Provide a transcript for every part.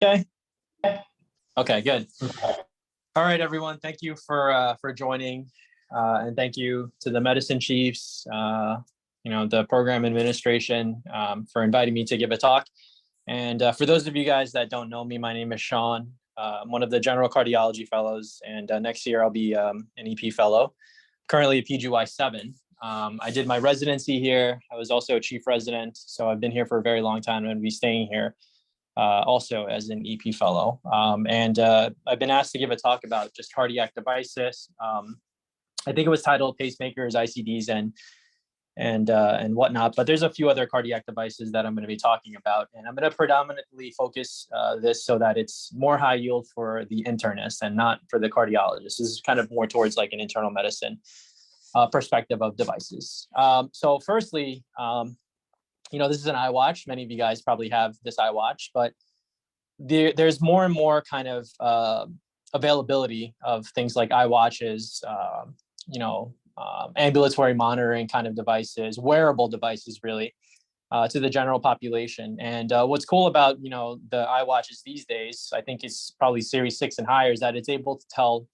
Okay. Okay, good. All right, everyone. Thank you for joining, and thank you to the medicine chiefs, the program administration, for inviting me to give a talk. And for those of you guys that don't know me, my name is Sean. I'm one of the general cardiology fellows, and next year I'll be an EP fellow. Currently a PGY 7. I did my residency here. I was also a chief resident, so I've been here for a very long time. I'm going to be staying here also as an EP fellow. And I've been asked to give a talk about just cardiac devices. I think it was titled Pacemakers, Icds, and whatnot, but there's a few other cardiac devices that I'm going to be talking about. And I'm going to predominantly focus this so that it's more high yield for the internist and not for the cardiologist. This is kind of more towards like an internal medicine perspective of devices. So firstly, this is an iWatch. Many of you guys probably have this iWatch, but there's more and more kind of availability of things like iWatches, ambulatory monitoring kind of devices, wearable devices, really, to the general population. And what's cool about, the iWatches these days, I think it's probably Series 6 and higher, is that it's able to tell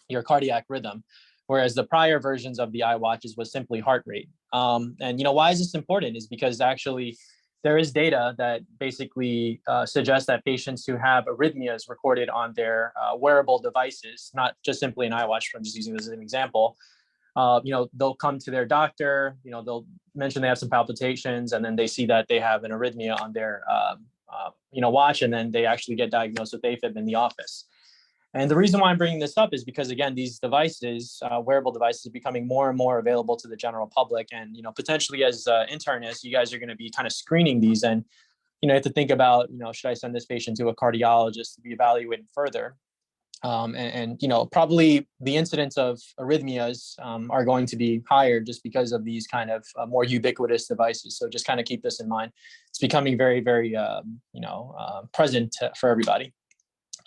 your cardiac rhythm, whereas the prior versions of the iWatches was simply heart rate. And why is this important? Is because actually there is data that basically suggests that patients who have arrhythmias recorded on their wearable devices, not just simply an iWatch, I'm just using this as an example, they'll come to their doctor, they'll mention they have some palpitations, and then they see that they have an arrhythmia on their, watch, and then they actually get diagnosed with AFib in the office. And the reason why I'm bringing this up is because, again, these devices, wearable devices, are becoming more and more available to the general public. And, potentially as internists, you guys are going to be kind of screening these. And, you have to think about, should I send this patient to a cardiologist to be evaluated further? Probably the incidence of arrhythmias are going to be higher just because of these kind of more ubiquitous devices. So just kind of keep this in mind. It's becoming very, very, present for everybody.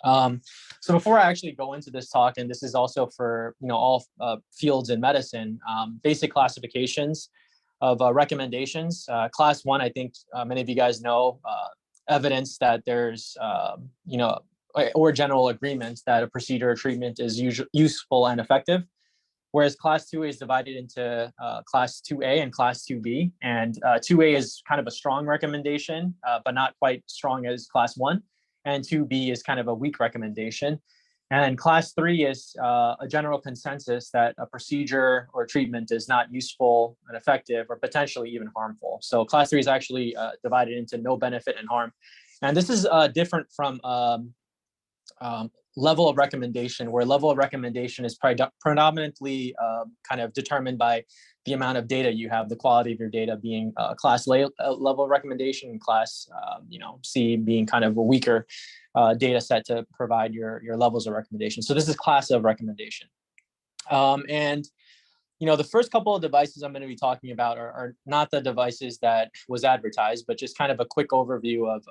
So before I actually go into this talk, and this is also for, all fields in medicine, basic classifications of recommendations. Class 1, I think many of you guys know, evidence that there's, or general agreement that a procedure or treatment is useful and effective. Whereas class 2 is divided into class 2A and class 2B. And 2A is kind of a strong recommendation, but not quite strong as class 1. And 2B is kind of a weak recommendation. And class 3 is a general consensus that a procedure or treatment is not useful and effective, or potentially even harmful. So class 3 is actually divided into no benefit and harm. And this is different from level of recommendation, where level of recommendation is predominantly kind of determined by the amount of data you have, the quality of your data being class level recommendation, and class C being kind of a weaker data set to provide your levels of recommendation. So this is class of recommendation. The first couple of devices I'm going to be talking about are not the devices that was advertised, but just kind of a quick overview of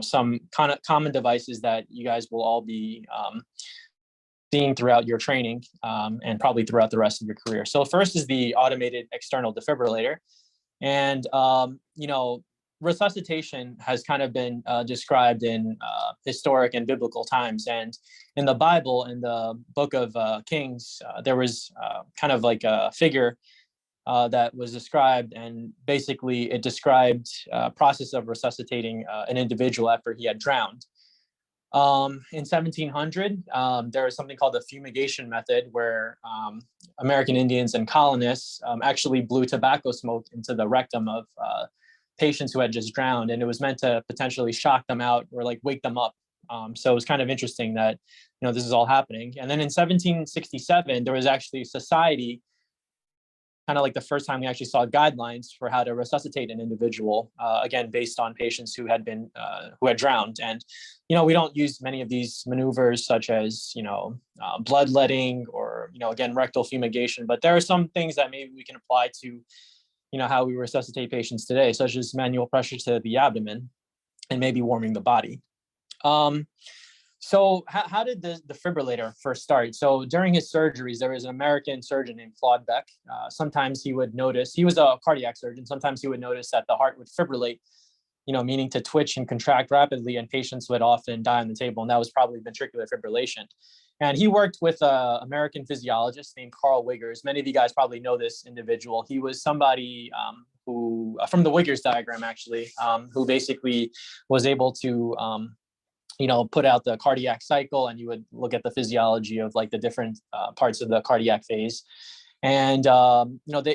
some kind of common devices that you guys will all be seeing throughout your training and probably throughout the rest of your career. So first is the automated external defibrillator. And, resuscitation has kind of been described in historic and biblical times. And in the Bible, in the book of Kings, there was kind of like a figure that was described, and basically it described a process of resuscitating an individual after he had drowned. In 1700, there was something called the fumigation method, where American Indians and colonists actually blew tobacco smoke into the rectum of patients who had just drowned, and it was meant to potentially shock them out or like wake them up. So it was kind of interesting that, this is all happening. And then in 1767, there was actually a society, kind of like the first time we actually saw guidelines for how to resuscitate an individual, again, based on patients who had been, who had drowned. And, we don't use many of these maneuvers such as, bloodletting or, again, rectal fumigation, but there are some things that maybe we can apply to, how we resuscitate patients today, such as manual pressure to the abdomen and maybe warming the body. So how did the defibrillator first start? So during his surgeries, there was an American surgeon named Claude Beck. Sometimes he would notice, he was a cardiac surgeon, sometimes he would notice that the heart would fibrillate, meaning to twitch and contract rapidly, and patients would often die on the table, and that was probably ventricular fibrillation. And he worked with an American physiologist named Carl Wiggers. Many of you guys probably know this individual. He was somebody who, from the Wiggers diagram actually, who basically was able to, put out the cardiac cycle, and you would look at the physiology of like the different parts of the cardiac phase. And,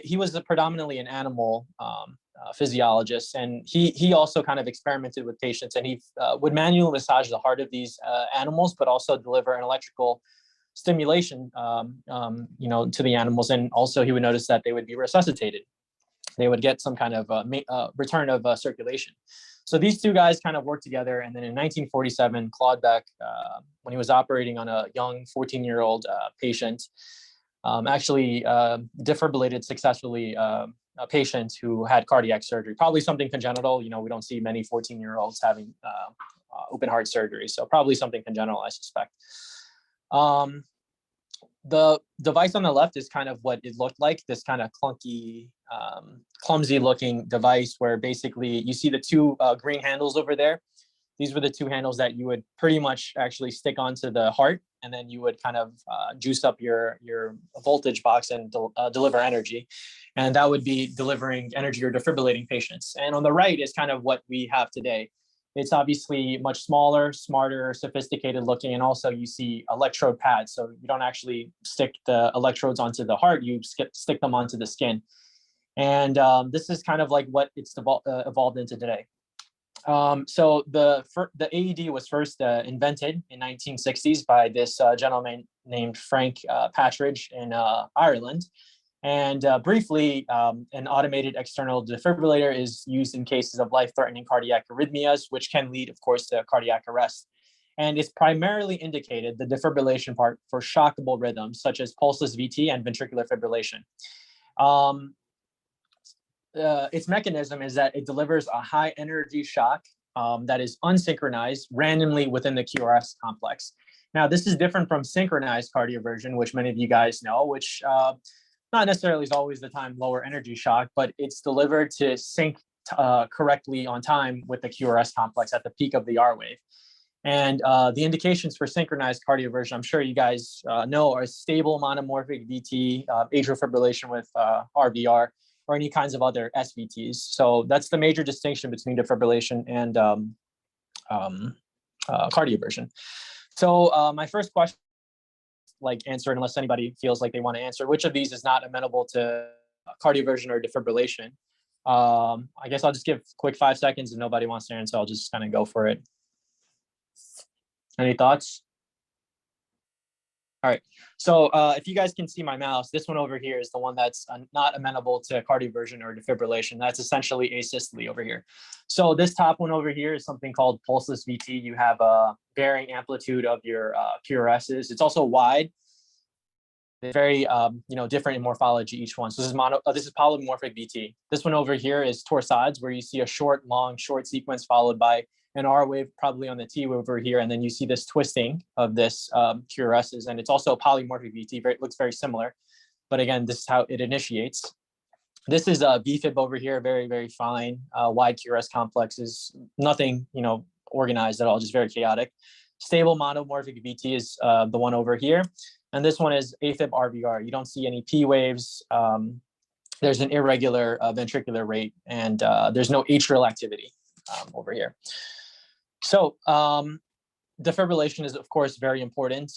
he was predominantly an animal physiologist, and he also kind of experimented with patients, and he would manually massage the heart of these animals, but also deliver an electrical stimulation, to the animals. And also he would notice that they would be resuscitated. They would get some kind of return of circulation. So these two guys kind of worked together. And then in 1947, Claude Beck, when he was operating on a young 14-year-old patient, actually defibrillated successfully a patient who had cardiac surgery, probably something congenital. We don't see many 14-year-olds having open heart surgery. So probably something congenital, I suspect. The device on the left is kind of what it looked like, this kind of clunky, clumsy looking device where basically you see the two green handles over there. These were the two handles that you would pretty much actually stick onto the heart, and then you would kind of juice up your voltage box and deliver energy. And that would be delivering energy or defibrillating patients. And on the right is kind of what we have today. It's obviously much smaller, smarter, sophisticated looking, and also you see electrode pads. So you don't actually stick the electrodes onto the heart, you stick them onto the skin. And this is kind of like what it's evolved into today. So the AED was first invented in 1960s by this gentleman named Frank Patridge in Ireland. And briefly, an automated external defibrillator is used in cases of life-threatening cardiac arrhythmias, which can lead, of course, to cardiac arrest. And it's primarily indicated, the defibrillation part, for shockable rhythms, such as pulseless VT and ventricular fibrillation. Its mechanism is that it delivers a high energy shock that is unsynchronized randomly within the QRS complex. Now, this is different from synchronized cardioversion, which many of you guys know, which not necessarily is always the time lower energy shock, but it's delivered to sync correctly on time with the QRS complex at the peak of the R wave. And the indications for synchronized cardioversion, I'm sure you guys know, are stable monomorphic VT, atrial fibrillation with RVR, or any kinds of other SVTs. So that's the major distinction between defibrillation and cardioversion. So my first question, answer, unless anybody feels like they want to answer, which of these is not amenable to cardioversion or defibrillation? I guess I'll just give quick 5 seconds. If nobody wants to answer, I'll just kind of go for it. Any thoughts? All right. So if you guys can see my mouse, this one over here is the one that's not amenable to cardioversion or defibrillation. That's essentially asystole over here. So this top one over here is something called pulseless VT. You have a varying amplitude of your QRSs. It's also wide. It's very different in morphology, each one. So this is polymorphic VT. This one over here is torsades, where you see a short sequence followed by an R wave, probably on the T wave over here, and then you see this twisting of this QRSs, and it's also polymorphic VT. It looks very similar, but again, this is how it initiates. This is a VFib over here, very, very fine, wide QRS complexes, nothing organized at all, just very chaotic. Stable monomorphic VT is the one over here, and this one is AFib RVR. You don't see any P waves. There's an irregular ventricular rate, and there's no atrial activity over here. So defibrillation is, of course, very important.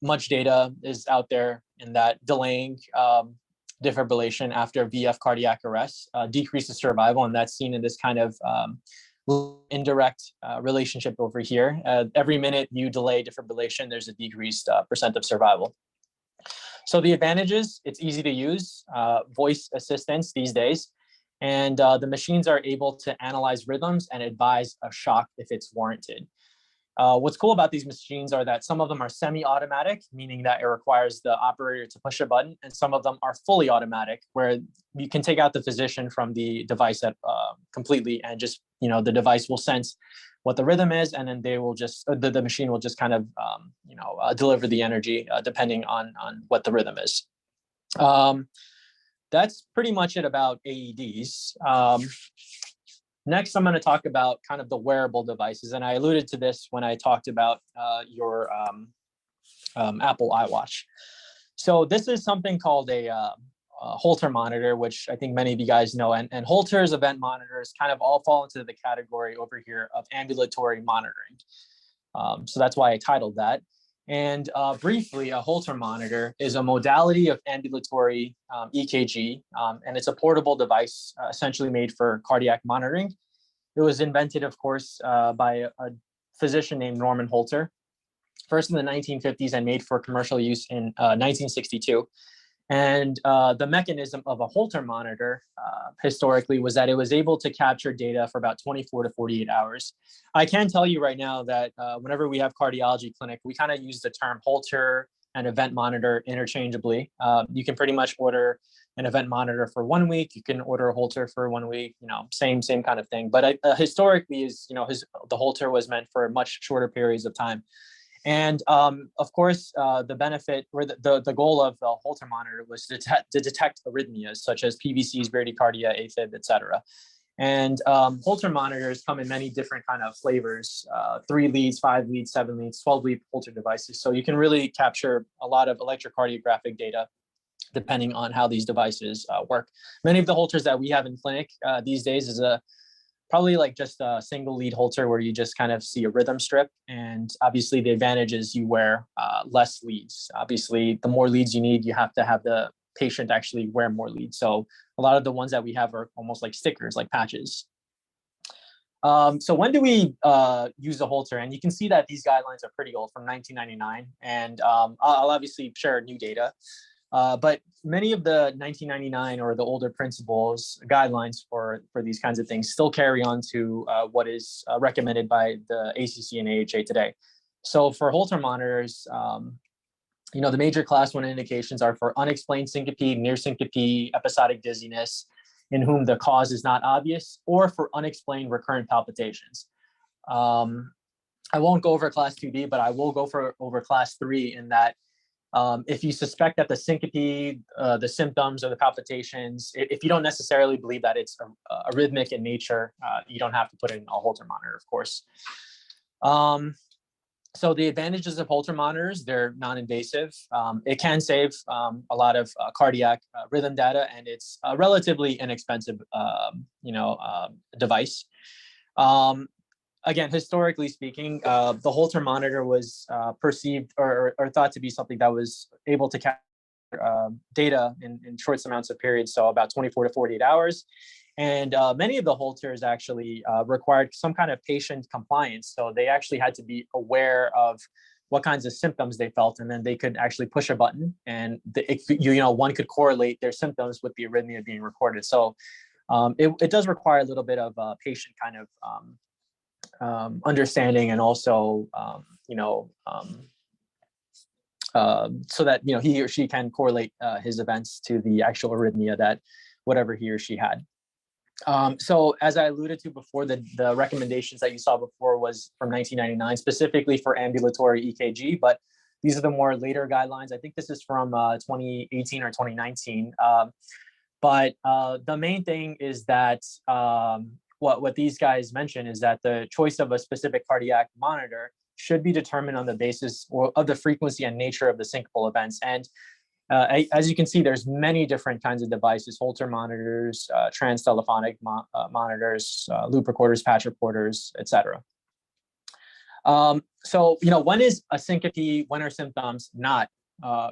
Much data is out there in that delaying defibrillation after VF cardiac arrest decreases survival, and that's seen in this kind of indirect relationship over here. Every minute you delay defibrillation, there's a decreased percent of survival. So the advantages: it's easy to use, voice assistance these days. And the machines are able to analyze rhythms and advise a shock if it's warranted. What's cool about these machines are that some of them are semi-automatic, meaning that it requires the operator to push a button, and some of them are fully automatic, where you can take out the physician from the device completely, and just the device will sense what the rhythm is, and then they will just the machine will just kind of deliver the energy depending on what the rhythm is. That's pretty much it about AEDs. Next, I'm going to talk about kind of the wearable devices. And I alluded to this when I talked about your Apple iWatch. So this is something called a Holter monitor, which I think many of you guys know. And Holter's event monitors kind of all fall into the category over here of ambulatory monitoring. So that's why I titled that. And briefly, a Holter monitor is a modality of ambulatory EKG, and it's a portable device essentially made for cardiac monitoring. It was invented, of course, by a physician named Norman Holter, first in the 1950s and made for commercial use in 1962. And the mechanism of a Holter monitor historically was that it was able to capture data for about 24 to 48 hours. I can tell you right now that whenever we have cardiology clinic, we kind of use the term Holter and event monitor interchangeably. You can pretty much order an event monitor for 1 week. You can order a Holter for 1 week, same kind of thing. But historically, the Holter was meant for much shorter periods of time. And of course, the benefit or the goal of the Holter monitor was to detect arrhythmias such as PVCs, bradycardia, AFib, etc. And Holter monitors come in many different kind of flavors, 3 leads, 5 leads, 7 leads, 12 lead Holter devices. So you can really capture a lot of electrocardiographic data depending on how these devices work. Many of the Holters that we have in clinic these days is probably like just a single lead Holter where you just kind of see a rhythm strip. And obviously the advantage is you wear less leads. Obviously, the more leads you need, you have to have the patient actually wear more leads. So a lot of the ones that we have are almost like stickers, like patches. So when do we use a Holter? And you can see that these guidelines are pretty old, from 1999. And I'll obviously share new data. But many of the 1999 or the older principles guidelines for these kinds of things still carry on to what is recommended by the ACC and AHA today. So for Holter monitors, the major class 1 indications are for unexplained syncope, near syncope, episodic dizziness, in whom the cause is not obvious, or for unexplained recurrent palpitations. I won't go over class 2D, but I will go over class 3 in that if you suspect that the syncope, the symptoms or the palpitations, if you don't necessarily believe that it's arrhythmic in nature, you don't have to put in a Holter monitor, of course. So the advantages of Holter monitors, they're non-invasive. It can save a lot of cardiac rhythm data, and it's a relatively inexpensive, device. Again, historically speaking, the Holter monitor was perceived or thought to be something that was able to capture data in short amounts of periods, so about 24 to 48 hours. And many of the Holters actually required some kind of patient compliance. So they actually had to be aware of what kinds of symptoms they felt, and then they could actually push a button, and one could correlate their symptoms with the arrhythmia being recorded. So it does require a little bit of patient kind of understanding, and also so that he or she can correlate his events to the actual arrhythmia that whatever he or she had. So as I alluded to before, the recommendations that you saw before was from 1999, specifically for ambulatory EKG, but these are the more later guidelines. I think this is from 2018 or 2019. But the main thing is that what these guys mention is that the choice of a specific cardiac monitor should be determined on the basis of the frequency and nature of the syncopal events. And as you can see, there's many different kinds of devices: Holter monitors, trans-telephonic monitors, loop recorders, patch recorders, etc. So, when is a syncope, when are symptoms not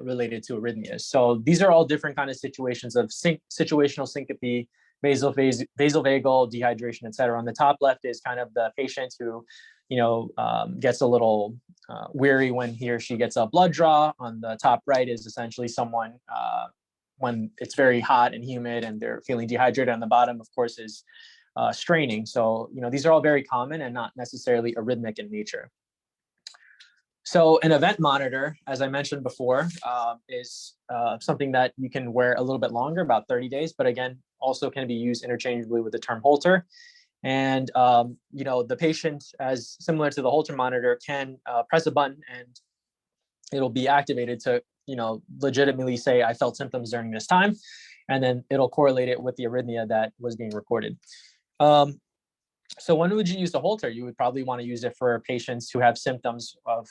related to arrhythmias? So these are all different kind of situations of situational syncope, vasovagal, dehydration, etc. On the top left is kind of the patient who, gets a little weary when he or she gets a blood draw. On the top right is essentially someone when it's very hot and humid and they're feeling dehydrated. On the bottom, of course, is straining. So, these are all very common and not necessarily arrhythmic in nature. So an event monitor, as I mentioned before, is something that you can wear a little bit longer, about 30 days, but again, also can be used interchangeably with the term Holter. And, the patient, as similar to the Holter monitor, can press a button and it'll be activated to, legitimately say, I felt symptoms during this time. And then it'll correlate it with the arrhythmia that was being recorded. So when would you use the Holter? You would probably want to use it for patients who have symptoms of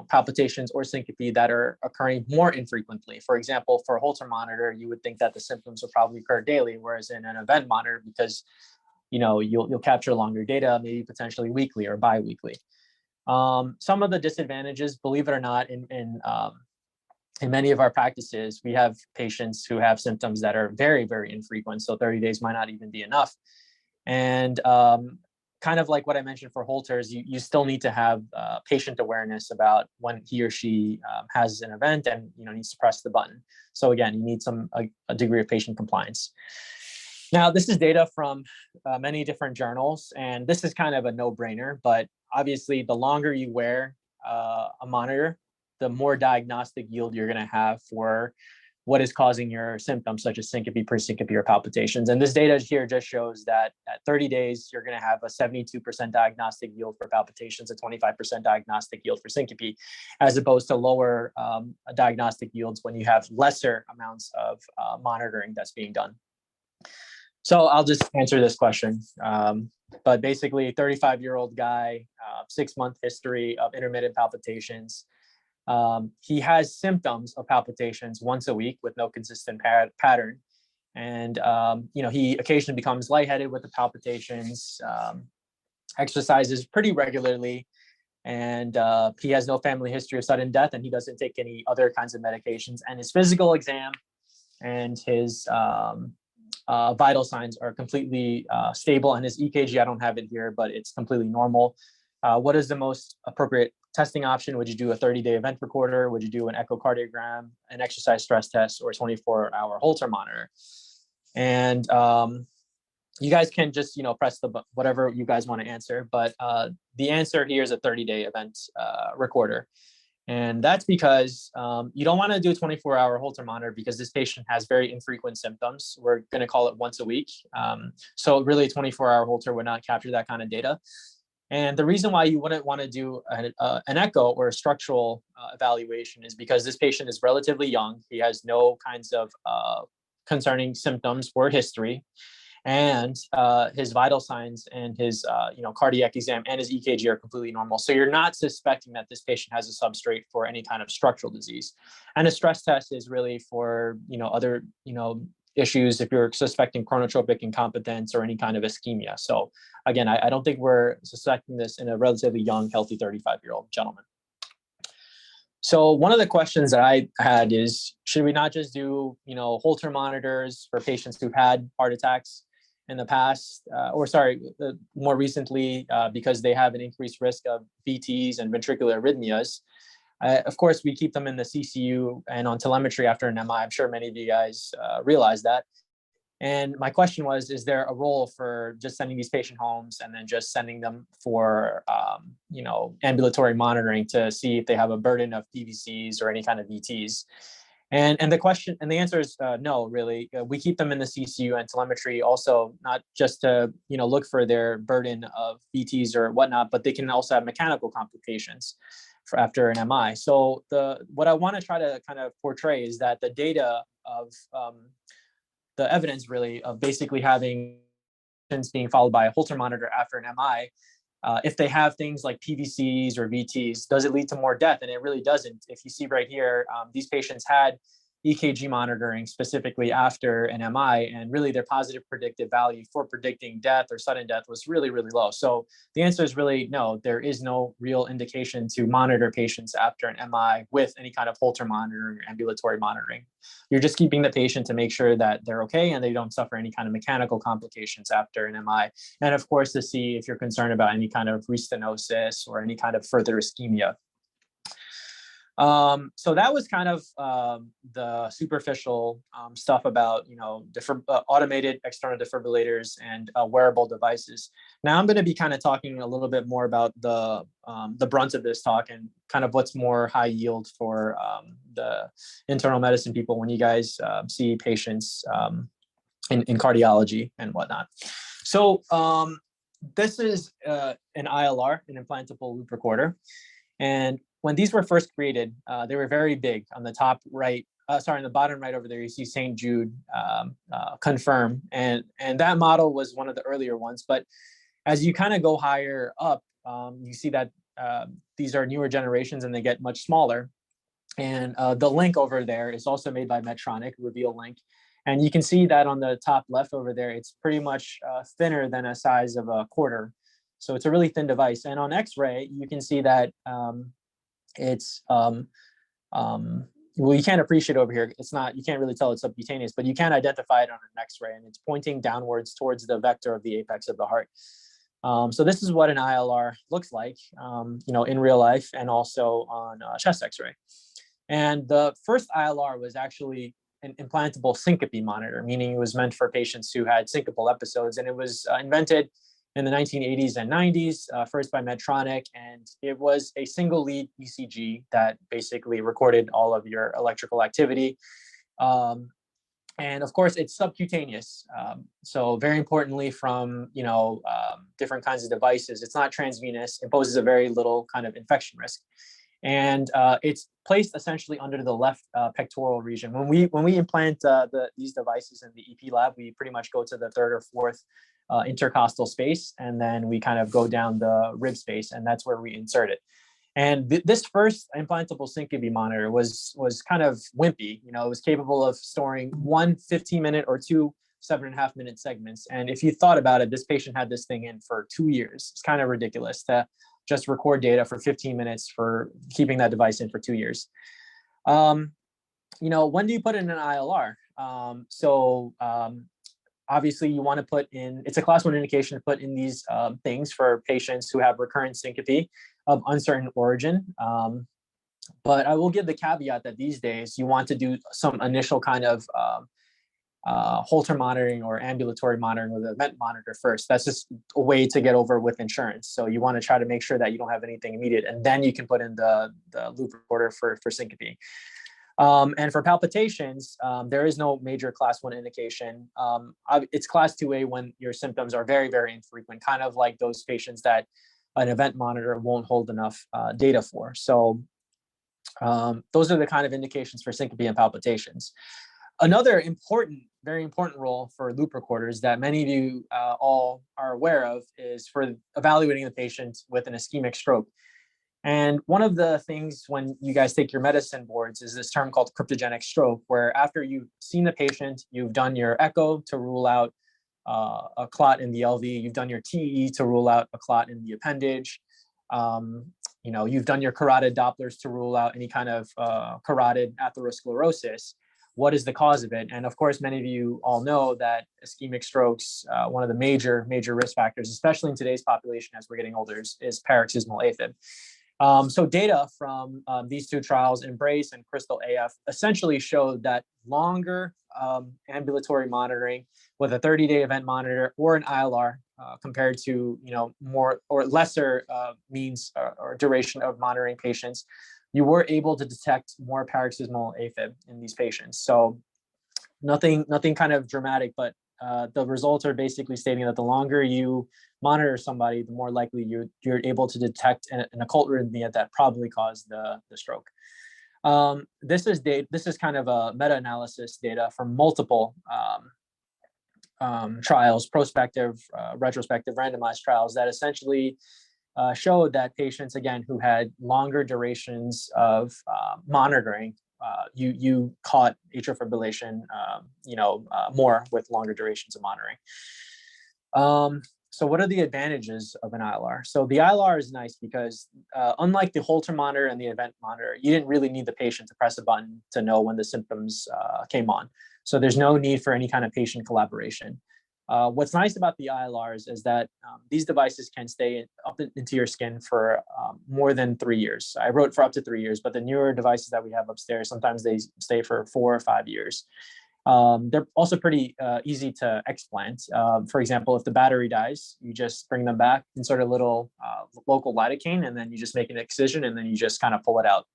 palpitations or syncope that are occurring more infrequently. For example, for a Holter monitor, you would think that the symptoms would probably occur daily, whereas in an event monitor, because you'll capture longer data, maybe potentially weekly or biweekly. Some of the disadvantages, believe it or not, in many of our practices, we have patients who have symptoms that are very, very infrequent. So 30 days might not even be enough. And kind of like what I mentioned for Holters, you still need to have patient awareness about when he or she has an event and needs to press the button. So again, you need a degree of patient compliance. Now, this is data from many different journals, and this is kind of a no-brainer, but obviously the longer you wear a monitor, the more diagnostic yield you're going to have for what is causing your symptoms, such as syncope, presyncope, or palpitations. And this data here just shows that at 30 days, you're going to have a 72% diagnostic yield for palpitations, a 25% diagnostic yield for syncope, as opposed to lower diagnostic yields when you have lesser amounts of monitoring that's being done. So I'll just answer this question. But basically, 35-year-old guy, 6-month history of intermittent palpitations. He has symptoms of palpitations once a week with no consistent pattern. And, he occasionally becomes lightheaded with the palpitations, exercises pretty regularly. And he has no family history of sudden death, and he doesn't take any other kinds of medications. And his physical exam and his vital signs are completely stable. And his EKG, I don't have it here, but it's completely normal. What is the most appropriate testing option? Would you do a 30-day event recorder? Would you do an echocardiogram, an exercise stress test, or a 24-hour Holter monitor? And you guys can just press the whatever you guys want to answer. But the answer here is a 30-day event recorder. And that's because you don't want to do a 24-hour Holter monitor because this patient has very infrequent symptoms. We're going to call it once a week. So really a 24-hour Holter would not capture that kind of data. And the reason why you wouldn't want to do an echo or a structural evaluation is because this patient is relatively young. He has no kinds of concerning symptoms or history. And his vital signs and his cardiac exam and his EKG are completely normal. So you're not suspecting that this patient has a substrate for any kind of structural disease. And a stress test is really for other issues if you're suspecting chronotropic incompetence or any kind of ischemia. So again, I don't think we're suspecting this in a relatively young, healthy 35-year-old gentleman. So one of the questions that I had is, should we not just do Holter monitors for patients who've had heart attacks in the past, more recently, because they have an increased risk of VTs and ventricular arrhythmias? Of course, we keep them in the CCU and on telemetry after an MI. I'm sure many of you guys realize that. And my question was, is there a role for just sending these patient homes and then just sending them for, ambulatory monitoring to see if they have a burden of PVCs or any kind of VTs? And the answer is no, really. We keep them in the CCU and telemetry also, not just to, look for their burden of VTs or whatnot, but they can also have mechanical complications after an MI. So what I want to try to kind of portray is that the data of the evidence really of basically having patients being followed by a Holter monitor after an MI, if they have things like PVCs or VTs, does it lead to more death? And it really doesn't. If you see right here, these patients had EKG monitoring specifically after an MI, and really their positive predictive value for predicting death or sudden death was really, really low. So the answer is really no, there is no real indication to monitor patients after an MI with any kind of Holter monitoring or ambulatory monitoring. You're just keeping the patient to make sure that they're okay and they don't suffer any kind of mechanical complications after an MI. And of course, to see if you're concerned about any kind of restenosis or any kind of further ischemia. So that was kind of the superficial stuff about automated external defibrillators and wearable devices. Now I'm going to be kind of talking a little bit more about the brunt of this talk and kind of what's more high yield for the internal medicine people when you guys see patients in cardiology and whatnot. So this is an ILR, an implantable loop recorder, and when these were first created, they were very big. On the top right, on the bottom right over there, you see St. Jude Confirm. And that model was one of the earlier ones. But As you kind of go higher up, you see that these are newer generations and they get much smaller. And the link over there is also made by Medtronic, Reveal Link. And you can see that on the top left over there, it's pretty much thinner than a size of a quarter. So it's a really thin device. And on X-ray, you can see that it's, well, you can't appreciate over here. It's not, you can't really tell it's subcutaneous, but you can identify it on an X-ray, and it's pointing downwards towards the vector of the apex of the heart. So this is what an ILR looks like, in real life and also on chest X-ray. And the first ILR was actually an implantable syncope monitor, meaning it was meant for patients who had syncopal episodes. And it was invented in the 1980s and 90s, first by Medtronic. And it was a single lead ECG that basically recorded all of your electrical activity. And of course, it's subcutaneous. So very importantly from, different kinds of devices, it's not transvenous. It poses a very little kind of infection risk. And it's placed essentially under the left pectoral region. When we implant these devices in the EP lab, we pretty much go to the third or fourth intercostal space, and then we kind of go down the rib space, and that's where we insert it. And this first implantable syncope monitor was kind of wimpy. It was capable of storing one 15-minute or two 7.5-minute segments. And if you thought about it, this patient had this thing in for 2 years. It's kind of ridiculous to just record data for 15 minutes for keeping that device in for 2 years. When do you put in an ILR? Obviously you want to put in, it's a class 1 indication to put in these things for patients who have recurrent syncope of uncertain origin. But I will give the caveat that these days you want to do some initial kind of Holter monitoring or ambulatory monitoring with a vent monitor first. That's just a way to get over with insurance. So you want to try to make sure that you don't have anything immediate, and then you can put in the loop recorder for syncope. And for palpitations, there is no major class 1 indication. It's class 2A when your symptoms are very, very infrequent, kind of like those patients that an event monitor won't hold enough data for. So those are the kind of indications for syncope and palpitations. Another very important role for loop recorders that many of you all are aware of is for evaluating the patient with an ischemic stroke. And one of the things when you guys take your medicine boards is this term called cryptogenic stroke, where after you've seen the patient, you've done your echo to rule out a clot in the LV, you've done your TE to rule out a clot in the appendage, you've done your carotid Dopplers to rule out any kind of carotid atherosclerosis. What is the cause of it? And of course, many of you all know that ischemic strokes, one of the major risk factors, especially in today's population as we're getting older, is paroxysmal AFib. So data from these two trials, Embrace and Crystal AF, essentially showed that longer ambulatory monitoring with a 30-day event monitor or an ILR compared to more or lesser means or duration of monitoring patients, you were able to detect more paroxysmal AFib in these patients. So nothing kind of dramatic, but the results are basically stating that the longer you monitor somebody, the more likely you're able to detect an occult arrhythmia that probably caused the stroke. This is kind of a meta-analysis data from multiple trials, prospective, retrospective, randomized trials that essentially showed that patients, again, who had longer durations of monitoring, you caught atrial fibrillation, more with longer durations of monitoring. So what are the advantages of an ILR? So the ILR is nice because unlike the Holter monitor and the event monitor, you didn't really need the patient to press a button to know when the symptoms came on. So there's no need for any kind of patient collaboration. What's nice about the ILRs is that these devices can stay up into your skin for more than 3 years. I wrote for up to 3 years, but the newer devices that we have upstairs, sometimes they stay for 4 or 5 years. They're also pretty easy to explant. For example, if the battery dies, you just bring them back, insert a little local lidocaine, and then you just make an excision, and then you just kind of pull it out.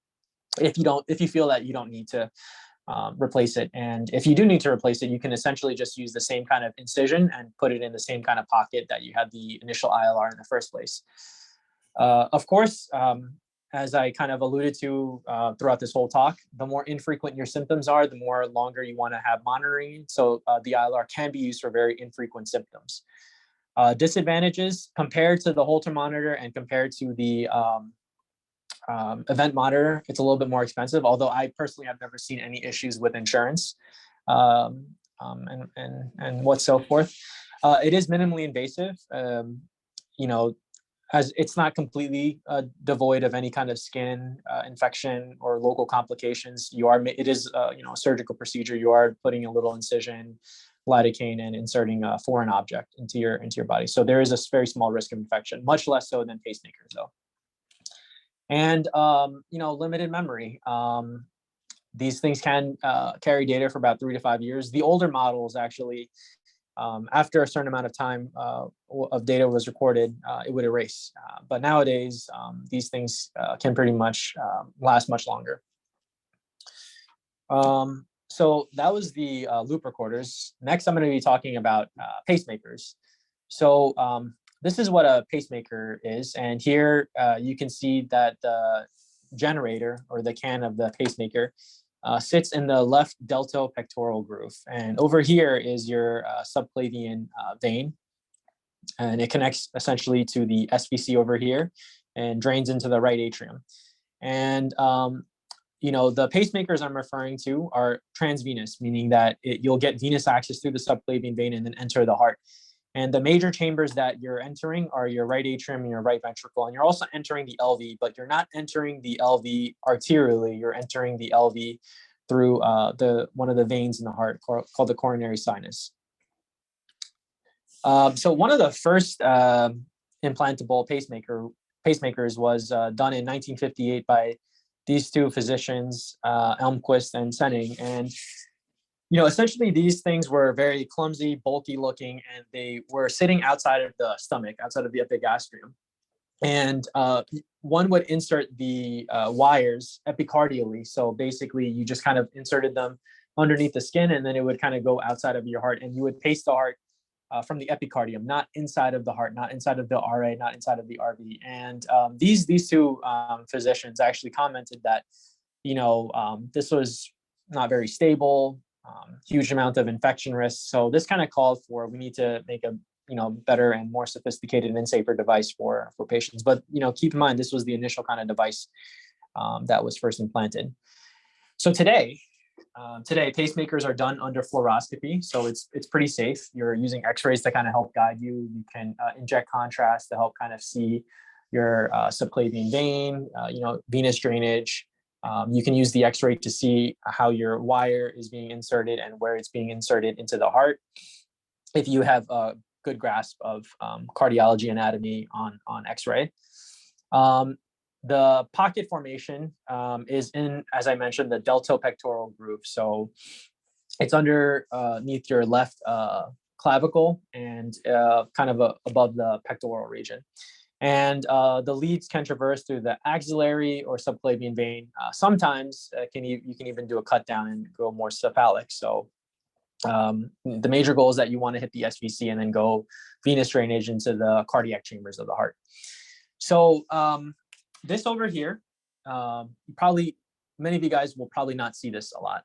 If you feel that you don't need to replace it. And if you do need to replace it, you can essentially just use the same kind of incision and put it in the same kind of pocket that you had the initial ILR in the first place. Of course, as I kind of alluded to throughout this whole talk, the more infrequent your symptoms are, the more longer you want to have monitoring. So the ILR can be used for very infrequent symptoms. Disadvantages compared to the Holter monitor and compared to the event monitor, it's a little bit more expensive, although I personally have never seen any issues with insurance and what so forth. It is minimally invasive, you know, as it's not completely devoid of any kind of skin infection or local complications. It is you know, a surgical procedure. You are putting a little incision, lidocaine, and inserting a foreign object into your body. So there is a very small risk of infection, much less so than pacemakers though. And you know, limited memory. These things can carry data for about 3 to 5 years. The older models actually, after a certain amount of time of data was recorded, it would erase. But nowadays, these things can pretty much last much longer. So that was the loop recorders. Next, I'm going to be talking about pacemakers. So this is what a pacemaker is. And here you can see that the generator, or the can of the pacemaker, sits in the left deltopectoral groove. And over here is your subclavian vein. And it connects essentially to the SVC over here and drains into the right atrium. And you know, the pacemakers I'm referring to are transvenous, meaning that you'll get venous access through the subclavian vein and then enter the heart. And the major chambers that you're entering are your right atrium and your right ventricle. And you're also entering the LV, but you're not entering the LV arterially. You're entering the LV through one of the veins in the heart called the coronary sinus. So one of the first implantable pacemakers was done in 1958 by these two physicians, Elmquist and Senning. And you know, essentially these things were very clumsy, bulky looking, and they were sitting outside of the stomach, outside of the epigastrium. And one would insert the wires epicardially. So basically you just kind of inserted them underneath the skin, and then it would kind of go outside of your heart, and you would pace the heart from the epicardium, not inside of the heart, not inside of the RA, not inside of the RV. And these two physicians actually commented that, you know, this was not very stable, huge amount of infection risk. So this kind of called for, we need to make a, you know, better and more sophisticated and safer device for patients. But, you know, keep in mind, this was the initial kind of device that was first implanted. So today pacemakers are done under fluoroscopy. So it's pretty safe. You're using x-rays to kind of help guide you. You can inject contrast to help kind of see your subclavian vein, you know, venous drainage. You can use the x-ray to see how your wire is being inserted and where it's being inserted into the heart, if you have a good grasp of cardiology anatomy on x-ray. The pocket formation is in, as I mentioned, the deltopectoral groove. So it's underneath your left clavicle and kind of above the pectoral region. And the leads can traverse through the axillary or subclavian vein. Sometimes you can even do a cut down and go more cephalic. So the major goal is that you want to hit the SVC and then go venous drainage into the cardiac chambers of the heart. So this over here, many of you guys will probably not see this a lot.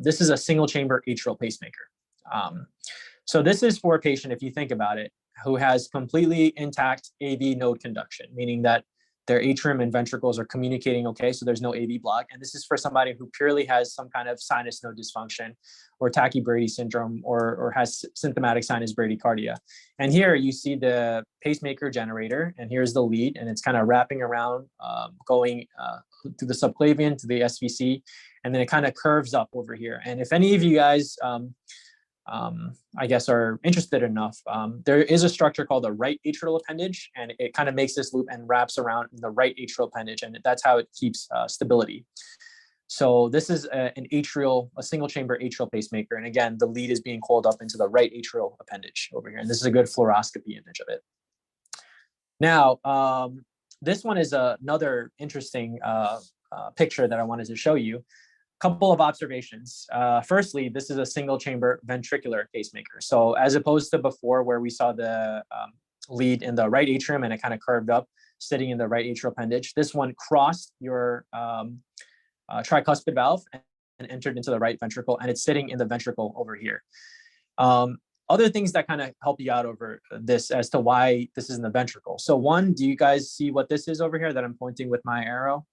This is a single chamber atrial pacemaker. So this is for a patient, if you think about it, who has completely intact AV node conduction, meaning that their atrium and ventricles are communicating okay, so there's no AV block. And this is for somebody who purely has some kind of sinus node dysfunction or Tachy-Brady syndrome or has symptomatic sinus bradycardia. And here you see the pacemaker generator, and here's the lead, and it's kind of wrapping around, going through the subclavian to the SVC, and then it kind of curves up over here. And if any of you guys, I guess, are interested enough, there is a structure called the right atrial appendage, and it kind of makes this loop and wraps around the right atrial appendage, and that's how it keeps stability. So this is a single chamber atrial pacemaker, and again, the lead is being coiled up into the right atrial appendage over here, and this is a good fluoroscopy image of it. Now, this one is another interesting picture that I wanted to show you. Couple of observations. Firstly, this is a single chamber ventricular pacemaker. So as opposed to before where we saw the lead in the right atrium and it kind of curved up sitting in the right atrial appendage, this one crossed your tricuspid valve and entered into the right ventricle, and it's sitting in the ventricle over here. other things that kind of help you out over this as to why this is in the ventricle. So one, do you guys see what this is over here that I'm pointing with my arrow?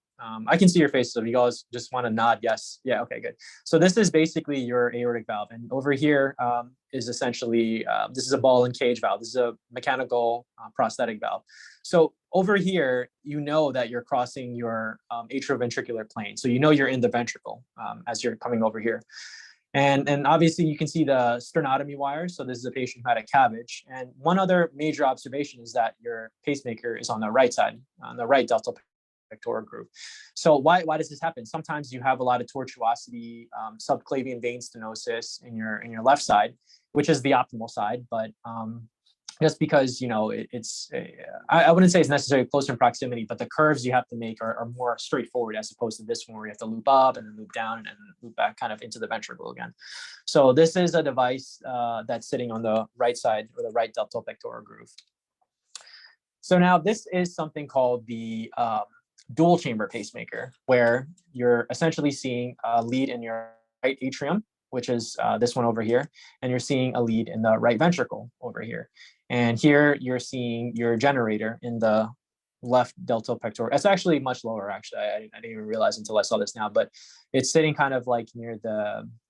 I can see your faces, so if you guys just want to nod yes. Yeah, okay, good. So this is basically your aortic valve. And over here is essentially, this is a ball and cage valve. This is a mechanical prosthetic valve. So over here, you know that you're crossing your atrioventricular plane. So you know you're in the ventricle as you're coming over here. And obviously you can see the sternotomy wires. So this is a patient who had a CABG. And one other major observation is that your pacemaker is on the right side, on the right delta pectoral groove. So why does this happen? Sometimes you have a lot of tortuosity, subclavian vein stenosis in your left side, which is the optimal side, but just because, you know, I wouldn't say it's necessarily close in proximity, but the curves you have to make are more straightforward as opposed to this one where you have to loop up and then loop down and then loop back kind of into the ventricle again. So this is a device that's sitting on the right side or the right delta pectoral groove. So now this is something called the dual chamber pacemaker, where you're essentially seeing a lead in your right atrium, which is this one over here, and you're seeing a lead in the right ventricle over here. And here you're seeing your generator in the left delta pectoral. It's actually much lower, actually. I didn't even realize until I saw this now, but it's sitting kind of like near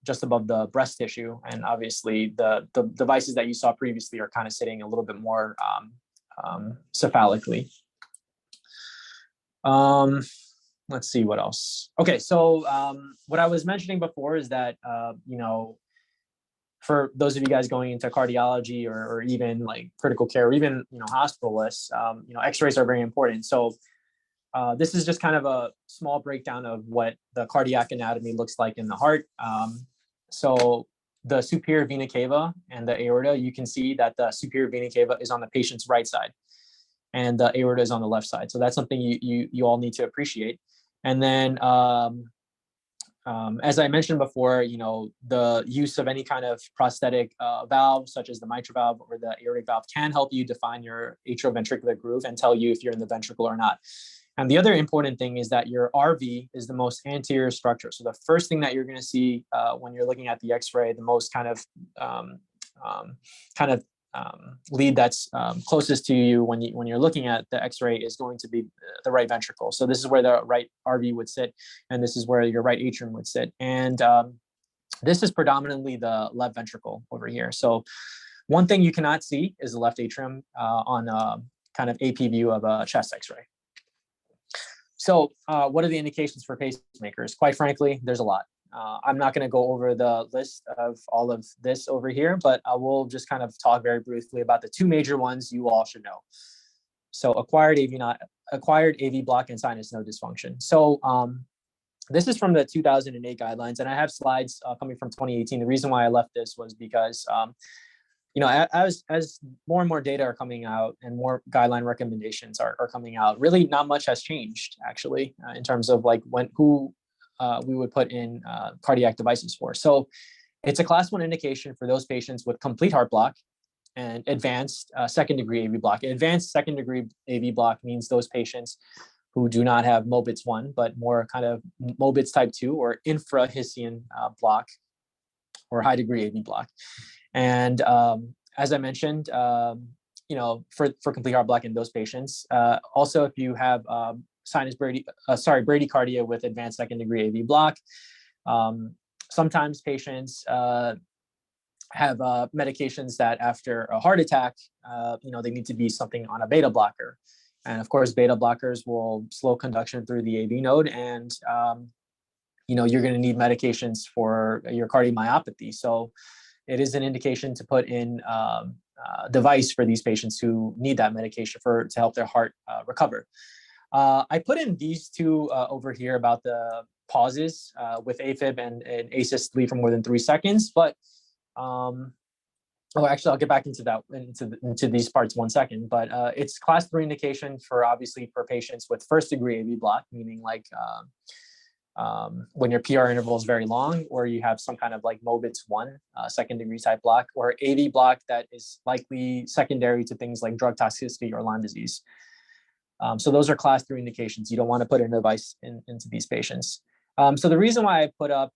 just above the breast tissue. And obviously the devices that you saw previously are kind of sitting a little bit more cephalically. Let's see what else. Okay, so what I was mentioning before is that, you know, for those of you guys going into cardiology or even like critical care or even, you know, hospitalists, you know, x-rays are very important. So this is just kind of a small breakdown of what the cardiac anatomy looks like in the heart. So the superior vena cava and the aorta, you can see that the superior vena cava is on the patient's right side and the aorta is on the left side. So that's something you all need to appreciate. And then, as I mentioned before, you know, the use of any kind of prosthetic valve, such as the mitral valve or the aortic valve, can help you define your atrioventricular groove and tell you if you're in the ventricle or not. And the other important thing is that your RV is the most anterior structure. So the first thing that you're going to see when you're looking at the X-ray, the most kind of lead that's closest to you when you're looking at the X-ray is going to be the right ventricle. So this is where the right RV would sit, and this is where your right atrium would sit. And this is predominantly the left ventricle over here. So one thing you cannot see is the left atrium on a kind of AP view of a chest X-ray. So what are the indications for pacemakers? Quite frankly, there's a lot. I'm not going to go over the list of all of this over here, but I will just kind of talk very briefly about the two major ones you all should know. So acquired AV block and sinus node dysfunction. So this is from the 2008 guidelines, and I have slides coming from 2018. The reason why I left this was because you know, as more and more data are coming out and more guideline recommendations are coming out, really not much has changed actually in terms of like who we would put in cardiac devices for. So it's a class 1 indication for those patients with complete heart block and advanced second degree AV block. Advanced second degree AV block means those patients who do not have Mobitz 1, but more kind of Mobitz type 2 or infrahisian block or high degree AV block. And as I mentioned, you know, for complete heart block in those patients, also if you have bradycardia with advanced second degree AV block, sometimes patients have medications that after a heart attack, you know, they need to be something on a beta blocker. And of course, beta blockers will slow conduction through the AV node, and you know, you're going to need medications for your cardiomyopathy. So it is an indication to put in a device for these patients who need that medication to help their heart recover. I put in these two over here about the pauses with AFib and asystole for more than 3 seconds, but oh, actually, I'll get back into that into these parts 1 second. But it's class 3 indication for obviously for patients with first degree AV block, meaning like when your PR interval is very long, or you have some kind of like Mobitz 1 second degree type block, or AV block that is likely secondary to things like drug toxicity or Lyme disease. So those are class 3 indications. You don't want to put a device into these patients. So the reason why I put up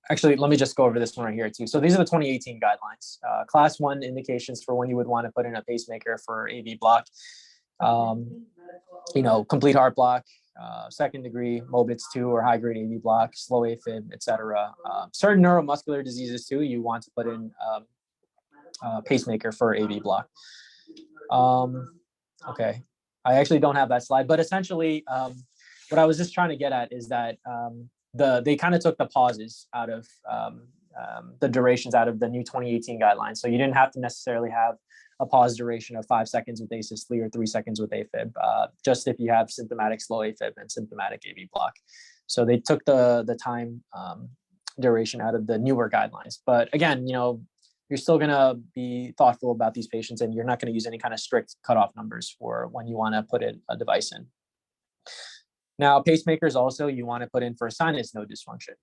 actually, let me just go over this one right here too. So these are the 2018 guidelines. Class 1 indications for when you would want to put in a pacemaker for AV block. Complete heart block, second degree, Mobitz 2 or high grade AV block, slow AFib, etc. Certain neuromuscular diseases too, you want to put in pacemaker for AV block. Okay, I actually don't have that slide, but essentially what I was just trying to get at is that they kind of took the pauses out of the durations out of the new 2018 guidelines. So you didn't have to necessarily have a pause duration of 5 seconds with asystole or 3 seconds with AFib, just if you have symptomatic slow AFib and symptomatic AV block. So they took the time duration out of the newer guidelines. But again, you're still going to be thoughtful about these patients, and you're not going to use any kind of strict cutoff numbers for when you want to put a device in. Now, pacemakers also you want to put in for sinus node dysfunction.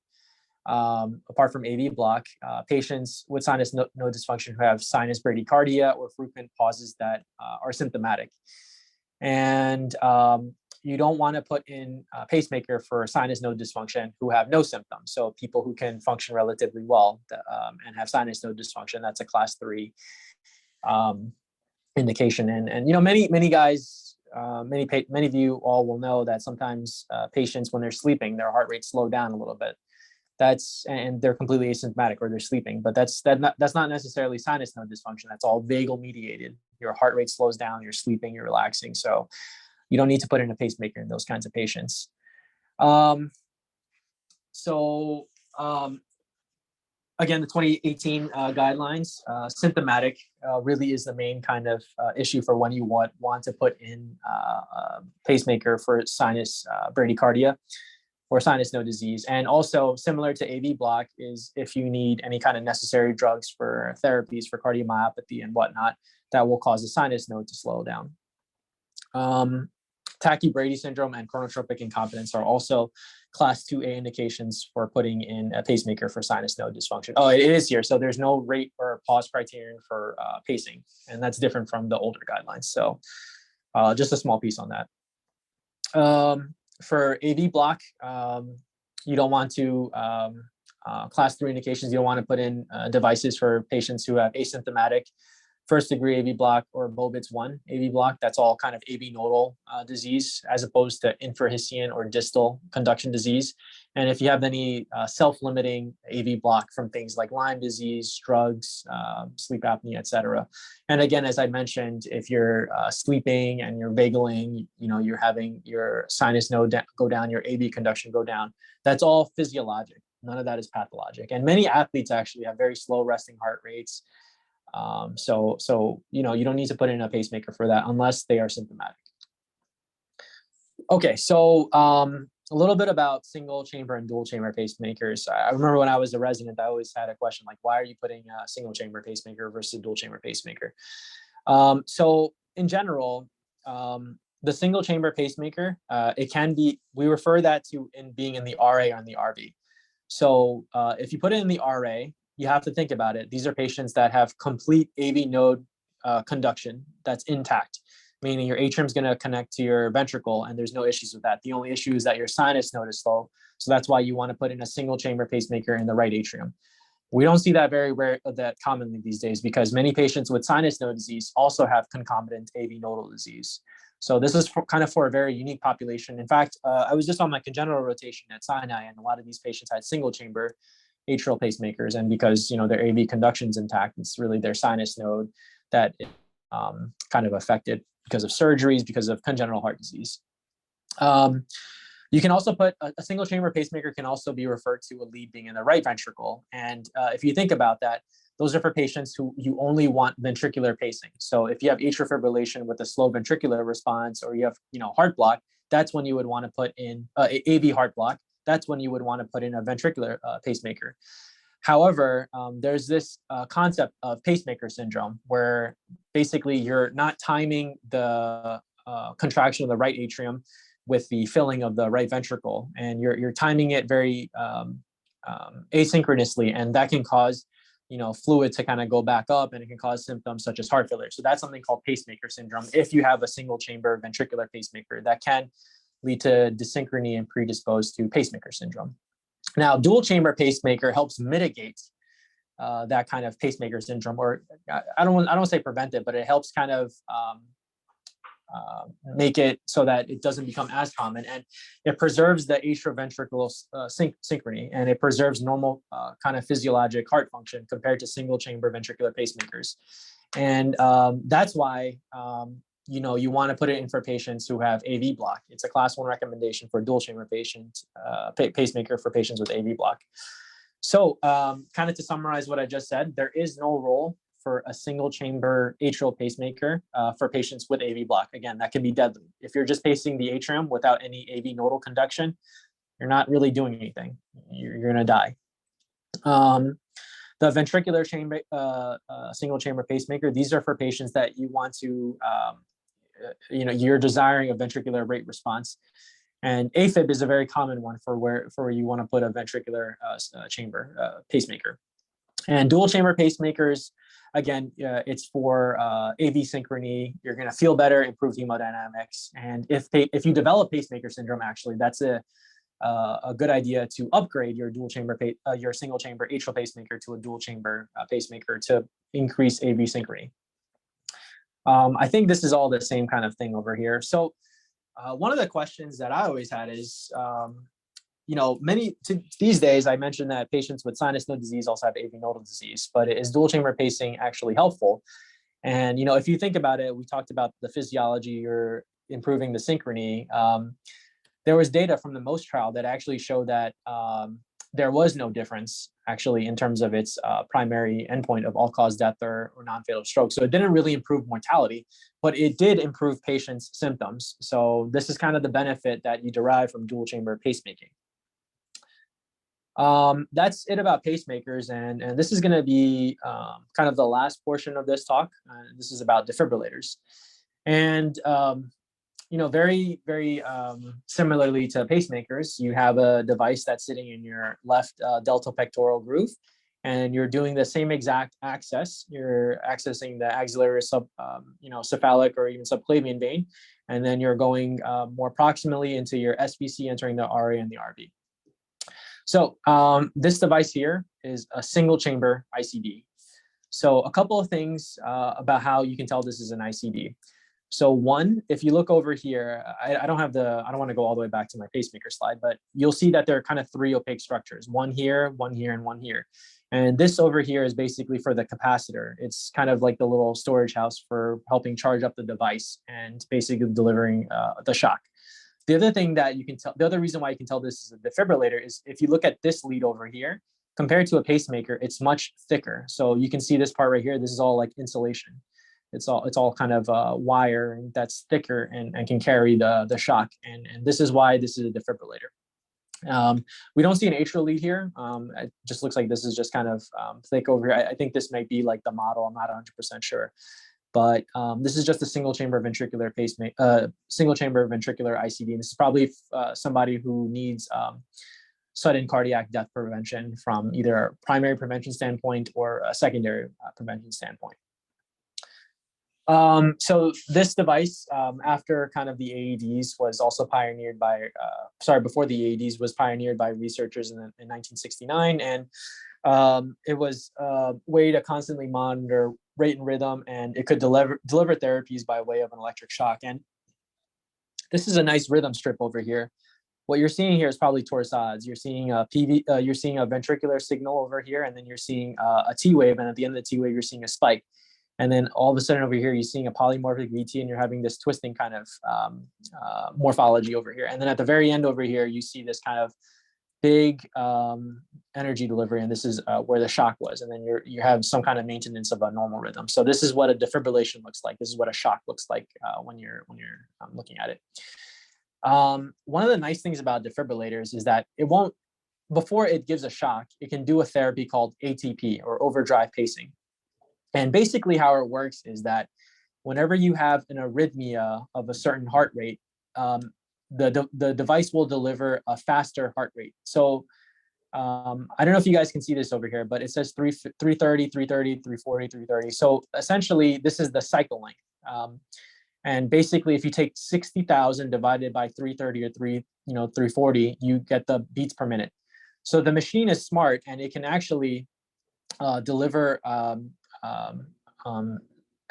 Apart from AV block, patients with sinus node dysfunction who have sinus bradycardia or frequent pauses that are symptomatic. And you don't want to put in a pacemaker for sinus node dysfunction who have no symptoms. So people who can function relatively well and have sinus node dysfunction, that's a class 3 indication. And many guys, many of you all will know that sometimes patients, when they're sleeping, their heart rate slow down a little bit. And they're completely asymptomatic or they're sleeping, but that's not necessarily sinus node dysfunction. That's all vagal mediated. Your heart rate slows down, you're sleeping, you're relaxing. So you don't need to put in a pacemaker in those kinds of patients. Again, the 2018 guidelines, symptomatic really is the main kind of issue for when you want to put in a pacemaker for sinus bradycardia or sinus node disease. And also similar to AV block is if you need any kind of necessary drugs for therapies for cardiomyopathy and whatnot, that will cause the sinus node to slow down. Tachybrady syndrome and chronotropic incompetence are also class 2A indications for putting in a pacemaker for sinus node dysfunction. Oh, it is here. So there's no rate or pause criterion for pacing, and that's different from the older guidelines. So just a small piece on that. For AV block, you don't want to, class 3 indications, you don't want to put in devices for patients who have asymptomatic first degree AV block or Mobitz 1 AV block. That's all kind of AV nodal disease as opposed to infrahischian or distal conduction disease. And if you have any self-limiting AV block from things like Lyme disease, drugs, sleep apnea, etc. And again, as I mentioned, if you're sleeping and you're vagaling, you're having your sinus node go down, your AV conduction go down, that's all physiologic. None of that is pathologic. And many athletes actually have very slow resting heart rates. So you don't need to put in a pacemaker for that unless they are symptomatic. Okay, so a little bit about single chamber and dual chamber pacemakers. I remember when I was a resident, I always had a question like, why are you putting a single chamber pacemaker versus a dual chamber pacemaker? So in general, the single chamber pacemaker, it can be, we refer that to being in the RA or in the RV. So if you put it in the RA, you have to think about it. These are patients that have complete AV node conduction that's intact, meaning your atrium is going to connect to your ventricle and there's no issues with that. The only issue is that your sinus node is slow. So that's why you want to put in a single chamber pacemaker in the right atrium. We don't see that very rare that commonly these days because many patients with sinus node disease also have concomitant AV nodal disease. So this is kind of for a very unique population. In fact, I was just on my congenital rotation at Sinai, and a lot of these patients had single chamber atrial pacemakers, and because their AV conduction is intact, it's really their sinus node that kind of affected because of surgeries, because of congenital heart disease. You can also put a single chamber pacemaker can also be referred to a lead being in the right ventricle, and if you think about that, those are for patients who you only want ventricular pacing. So if you have atrial fibrillation with a slow ventricular response, or you have heart block, that's when you would want to put in AV heart block. That's when you would want to put in a ventricular pacemaker. However, there's this concept of pacemaker syndrome where basically you're not timing the contraction of the right atrium with the filling of the right ventricle, and you're timing it very asynchronously, and that can cause fluid to kind of go back up, and it can cause symptoms such as heart failure. So that's something called pacemaker syndrome. If you have a single chamber ventricular pacemaker, that can lead to dysynchrony and predispose to pacemaker syndrome. Now, dual chamber pacemaker helps mitigate that kind of pacemaker syndrome, or I don't want to say prevent it, but it helps kind of make it so that it doesn't become as common, and it preserves the atrioventricular synchrony, and it preserves normal kind of physiologic heart function compared to single chamber ventricular pacemakers. And that's why you want to put it in for patients who have AV block. It's a class 1 recommendation for dual chamber patient pacemaker for patients with AV block. So kind of to summarize what I just said, there is no role for a single chamber atrial pacemaker for patients with AV block. Again, that can be deadly. If you're just pacing the atrium without any AV nodal conduction, you're not really doing anything. You're going to die. The ventricular chamber, single chamber pacemaker, these are for patients that you want to, you're desiring a ventricular rate response. And AFib is a very common one for where you want to put a ventricular chamber pacemaker. And dual chamber pacemakers, again, it's for AV synchrony. You're going to feel better, improve hemodynamics. And if you develop pacemaker syndrome, actually, that's a good idea to upgrade your your single chamber atrial pacemaker to a dual chamber pacemaker to increase AV synchrony. I think this is all the same kind of thing over here. So one of the questions that I always had is, these days I mentioned that patients with sinus node disease also have AV nodal disease, but is dual chamber pacing actually helpful? And, if you think about it, we talked about the physiology, you're improving the synchrony. There was data from the MOST trial that actually showed that there was no difference actually in terms of its primary endpoint of all-cause death or non-fatal stroke. So it didn't really improve mortality, but it did improve patients' symptoms. So this is kind of the benefit that you derive from dual chamber pacemaking. That's it about pacemakers, and this is going to be kind of the last portion of this talk. This is about defibrillators. And very, very similarly to pacemakers, you have a device that's sitting in your left delta pectoral groove, and you're doing the same exact access. You're accessing the axillary cephalic or even subclavian vein, and then you're going more proximally into your SVC, entering the RA and the RV. So this device here is a single chamber ICD. So a couple of things about how you can tell this is an ICD. So one, if you look over here, I don't want to go all the way back to my pacemaker slide, but you'll see that there are kind of 3 opaque structures, one here, and one here. And this over here is basically for the capacitor. It's kind of like the little storage house for helping charge up the device and basically delivering the shock. The other thing that you can tell, the other reason why you can tell this is a defibrillator is if you look at this lead over here, compared to a pacemaker, it's much thicker. So you can see this part right here. This is all like insulation. It's all kind of wire that's thicker and can carry the shock. And this is why this is a defibrillator. We don't see an atrial lead here. It just looks like this is just kind of thick over here. I think this might be like the model. I'm not 100% sure. But this is just a single chamber ventricular single chamber ventricular ICD. And this is probably somebody who needs sudden cardiac death prevention from either a primary prevention standpoint or a secondary prevention standpoint. So this device, after kind of the AEDs, was also pioneered by, before the AEDs was pioneered by researchers in 1969. And it was a way to constantly monitor rate and rhythm, and it could deliver therapies by way of an electric shock. And this is a nice rhythm strip over here. What you're seeing here is probably torsades. You're seeing a you're seeing a ventricular signal over here, and then you're seeing a T wave, and at the end of the T wave, you're seeing a spike. And then all of a sudden over here, you're seeing a polymorphic VT, and you're having this twisting kind of morphology over here. And then at the very end over here, you see this kind of big energy delivery, and this is where the shock was. And then you have some kind of maintenance of a normal rhythm. So this is what a defibrillation looks like. This is what a shock looks like when you're looking at it. One of the nice things about defibrillators is that it won't, before it gives a shock, it can do a therapy called ATP, or overdrive pacing. And basically how it works is that whenever you have an arrhythmia of a certain heart rate, the device will deliver a faster heart rate. So I don't know if you guys can see this over here, but it says 330, 330, 340, 330. So essentially, this is the cycle length. And basically, if you take 60,000 divided by 330 or 340, you get the beats per minute. So the machine is smart, and it can actually deliver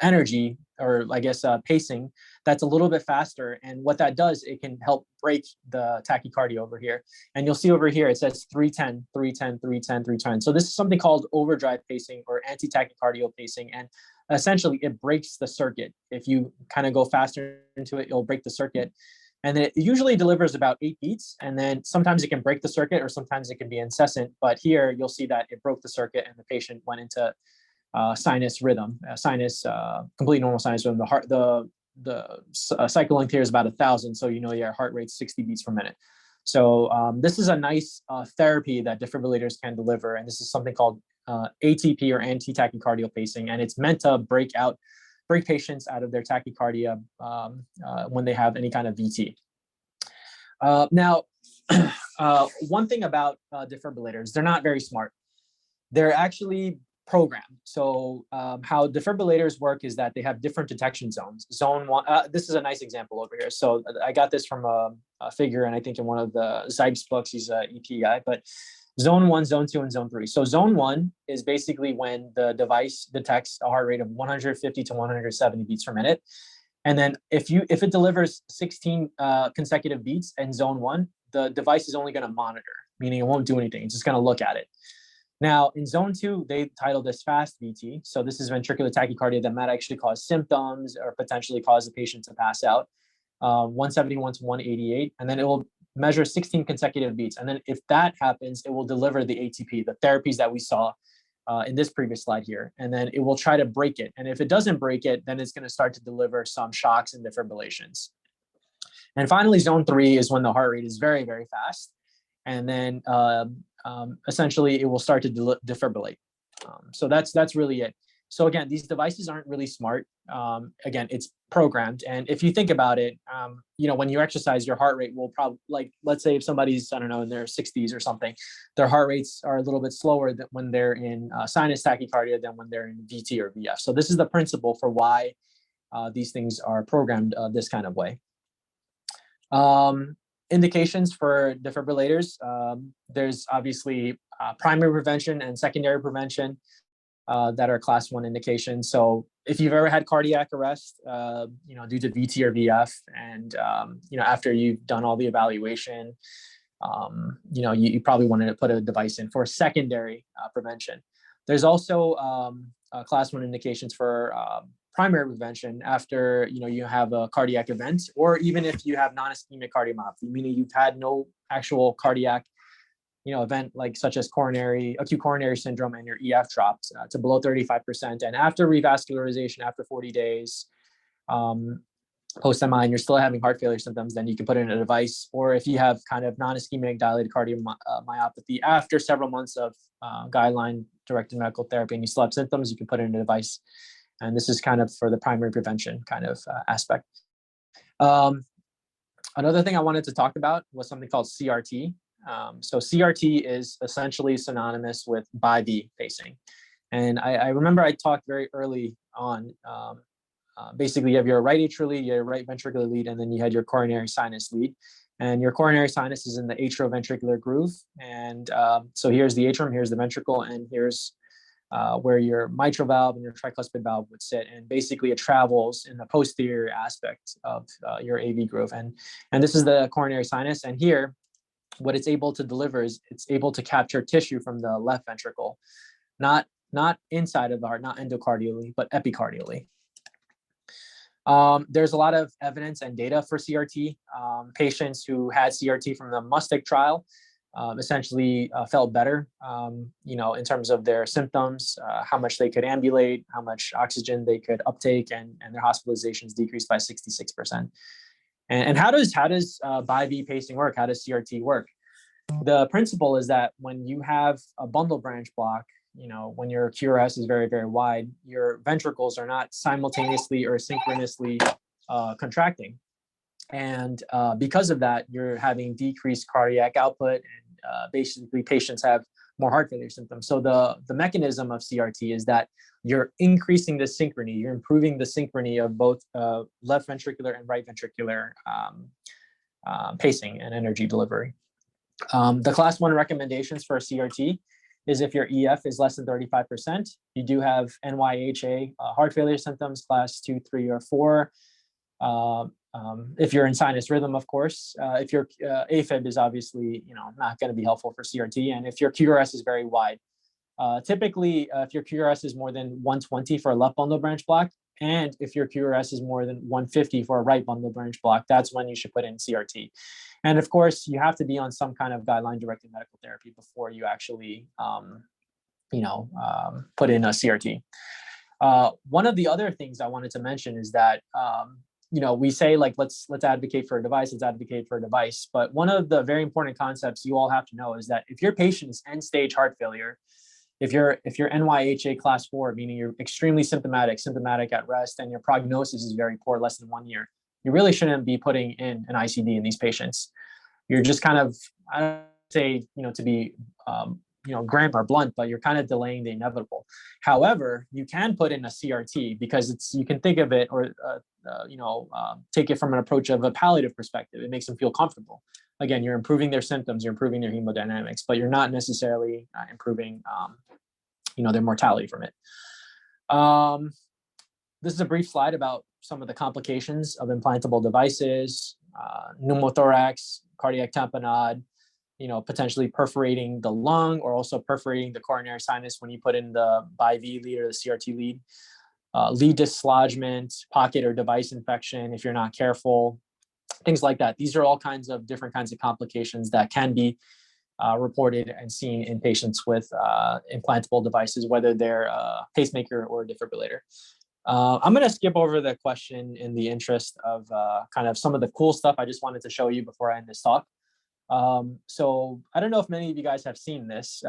energy, or I guess pacing, that's a little bit faster. And what that does, it can help break the tachycardia over here. And you'll see over here, it says 310, 310, 310, 310. So this is something called overdrive pacing or anti-tachycardial pacing. And essentially it breaks the circuit. If you kind of go faster into it, it'll break the circuit. And it usually delivers about 8 beats. And then sometimes it can break the circuit, or sometimes it can be incessant. But here you'll see that it broke the circuit and the patient went into sinus rhythm, complete normal sinus rhythm. The cycle length here is about 1,000. So you know your heart rate's 60 beats per minute. So this is a nice therapy that defibrillators can deliver. And this is something called ATP, or anti-tachycardial pacing. And it's meant to break patients out of their tachycardia when they have any kind of VT. Now, one thing about defibrillators, they're not very smart. They're actually programmed. So how defibrillators work is that they have different detection zones. Zone 1, this is a nice example over here. So I got this from a figure, and I think in one of the Zypes books, he's an EP guy, but Zone 1, Zone 2, and Zone 3. So Zone 1 is basically when the device detects a heart rate of 150 to 170 beats per minute. And then if it delivers 16 consecutive beats in Zone 1, the device is only going to monitor, meaning it won't do anything. It's just going to look at it. Now, in Zone 2, they titled this fast VT. So this is ventricular tachycardia that might actually cause symptoms or potentially cause the patient to pass out, 171 to 188. And then it will measure 16 consecutive beats. And then if that happens, it will deliver the ATP, the therapies that we saw in this previous slide here. And then it will try to break it. And if it doesn't break it, then it's going to start to deliver some shocks and defibrillations. And finally, Zone 3 is when the heart rate is very, very fast. And then essentially it will start to defibrillate. So that's really it. So again, these devices aren't really smart. Again, it's programmed. And if you think about it, when you exercise, your heart rate will probably, like, let's say if somebody's, I don't know, in their 60s or something, their heart rates are a little bit slower than when they're in sinus tachycardia than when they're in VT or VF. So this is the principle for why these things are programmed this kind of way. Indications for defibrillators, there's obviously primary prevention and secondary prevention that are class 1 indications. So if you've ever had cardiac arrest, due to VT or VF, and after you've done all the evaluation, you probably wanted to put a device in for secondary prevention. There's also class 1 indications for primary prevention after you have a cardiac event, or even if you have non-ischemic cardiomyopathy, meaning you've had no actual cardiac event, like such as acute coronary syndrome, and your EF dropped to below 35%. And after revascularization, after 40 days post-MI, and you're still having heart failure symptoms, then you can put in a device. Or if you have kind of non-ischemic dilated cardiomyopathy after several months of guideline-directed medical therapy, and you still have symptoms, you can put in a device. And this is kind of for the primary prevention kind of aspect. Another thing I wanted to talk about was something called CRT. So CRT is essentially synonymous with BiV pacing. And I remember I talked very early on, basically you have your right atrial lead, your right ventricular lead, and then you had your coronary sinus lead. And your coronary sinus is in the atrioventricular groove. And so here's the atrium, here's the ventricle, and here's where your mitral valve and your tricuspid valve would sit. And basically it travels in the posterior aspect of your AV groove. And this is the coronary sinus. And here, what it's able to deliver is it's able to capture tissue from the left ventricle, not inside of the heart, not endocardially, but epicardially. There's a lot of evidence and data for CRT. Patients who had CRT from the Mustic trial essentially felt better, in terms of their symptoms, how much they could ambulate, how much oxygen they could uptake, and their hospitalizations decreased by 66%. And how does BiV pacing work? How does CRT work? The principle is that when you have a bundle branch block, when your QRS is very, very wide, your ventricles are not simultaneously or synchronously contracting. And because of that, you're having decreased cardiac output, and basically patients have more heart failure symptoms. So the mechanism of CRT is that you're increasing the synchrony, you're improving the synchrony of both left ventricular and right ventricular pacing and energy delivery. The class 1 recommendations for a CRT is if your EF is less than 35%, you do have NYHA heart failure symptoms, class 2, 3, or 4. If you're in sinus rhythm, of course. If your AFib is obviously, not going to be helpful for CRT, and if your QRS is very wide. Typically, if your QRS is more than 120 for a left bundle branch block, and if your QRS is more than 150 for a right bundle branch block, that's when you should put in CRT. And of course, you have to be on some kind of guideline-directed medical therapy before you actually, put in a CRT. One of the other things I wanted to mention is that, we say like, let's advocate for a device, But one of the very important concepts you all have to know is that if your patient is end-stage heart failure, if you're NYHA class 4, meaning you're extremely symptomatic at rest, and your prognosis is very poor, less than 1 year, you really shouldn't be putting in an ICD in these patients. You're just kind of, I don't say, to be, grim or blunt, but you're kind of delaying the inevitable. However, you can put in a CRT because you can think of it or, take it from an approach of a palliative perspective. It makes them feel comfortable. Again, you're improving their symptoms, you're improving their hemodynamics, but you're not necessarily improving, their mortality from it. This is a brief slide about some of the complications of implantable devices, pneumothorax, cardiac tamponade, potentially perforating the lung or also perforating the coronary sinus when you put in the BIV lead or the CRT lead, lead dislodgement, pocket or device infection if you're not careful, things like that. These are all different kinds of complications that can be reported and seen in patients with implantable devices, whether they're pacemaker or defibrillator. I'm going to skip over the question in the interest of kind of some of the cool stuff I just wanted to show you before I end this talk. So I don't know if many of you guys have seen this,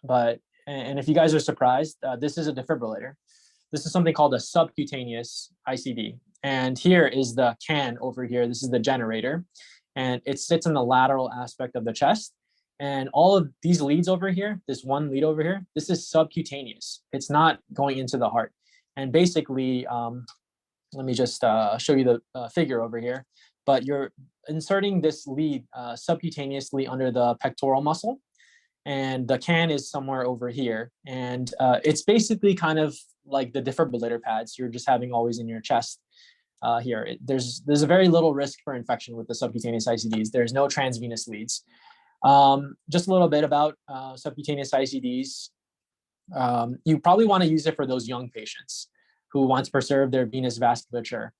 but if you guys are surprised, this is a defibrillator. This is something called a subcutaneous ICD. And here is the can over here. This is the generator, and it sits in the lateral aspect of the chest. And all of these leads over here, this one lead over here, this is subcutaneous. It's not going into the heart. And basically, let me just show you the figure over here. But you're inserting this lead subcutaneously under the pectoral muscle, and the can is somewhere over here. And it's basically kind of like the defibrillator pads you're just having always in your chest here. There's a very little risk for infection with the subcutaneous ICDs. There's no transvenous leads. Just a little bit about subcutaneous ICDs. You probably want to use it for those young patients who want to preserve their venous vasculature.